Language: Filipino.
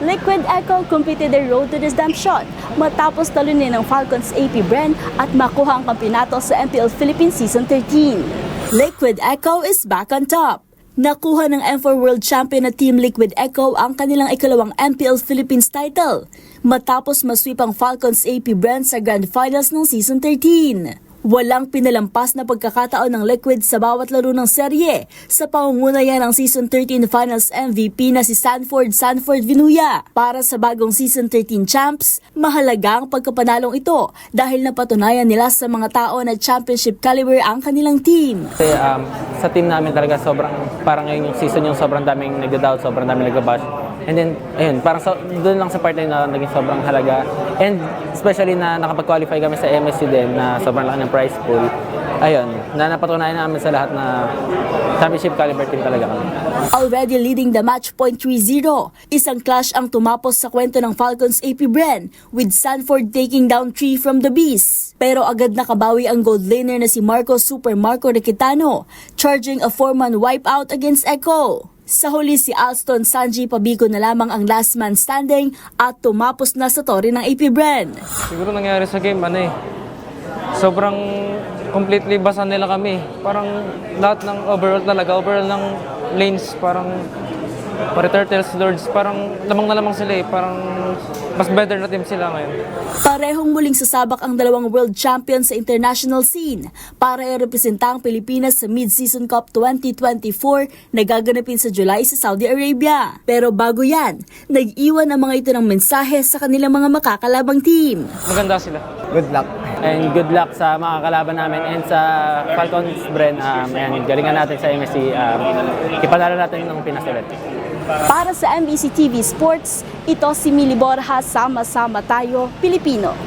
Liquid Echo completed their road to redemption matapos talunin ng Falcons AP Bren at makuha ang kampyonato sa MPL Philippines Season 13. Liquid Echo is back on top. Nakuha ng M4 World Champion na Team Liquid Echo ang kanilang ikalawang MPL Philippines title matapos masweep ang Falcons AP Bren sa Grand Finals ng Season 13. Walang pinalampas na pagkakataon ng Liquid sa bawat laro ng serye sa pangungunayan ng Season 13 Finals MVP na si Sanford Vinuya. Para sa bagong Season 13 champs, mahalaga ang pagkapanalong ito dahil napatunayan nila sa mga tao na championship caliber ang kanilang team. Kasi sa team namin talaga parang ngayon yung season yung sobrang daming nagda-doubt, sobrang daming nagbabash. And then, ayun, parang doon lang sa part na naging sobrang halaga. And especially na nakapag-qualify kami sa MSC din na sobrang laki ng prize pool. Ayun, na napatunayan namin sa lahat na championship caliber team talaga kami. Already leading the match point 3-0, isang clash ang tumapos sa kwento ng Falcons AP Bren with Sanford taking down 3 from the Beast. Pero agad nakabawi ang gold laner na si Super Marco Requitano, charging a 4-man wipeout against Echo. Sa huli si Alston Sanji Pabico na lamang ang last man standing at tumapos na sa tore ng AP Bren. Siguro nangyari sa game, sobrang completely basa nila kami. Parang lahat ng overall ng lanes, parang Turtles, Lords, parang lamang sila parang mas better na team sila ngayon. Parehong muling sasabak ang dalawang world champions sa international scene para i-representa ang Pilipinas sa Mid-Season Cup 2024 na gaganapin sa July sa Saudi Arabia. Pero bago yan, nag-iwan ang mga ito ng mensahe sa kanilang mga makakalabang team. Maganda sila. Good luck. And good luck sa mga kalaban namin and sa Falcons Bren. Ayan, galingan natin sa MSC. Ipanalo natin ng Pinas ulit. Para sa MBC TV Sports, ito si Mili Borja, sama-sama tayo, Pilipino.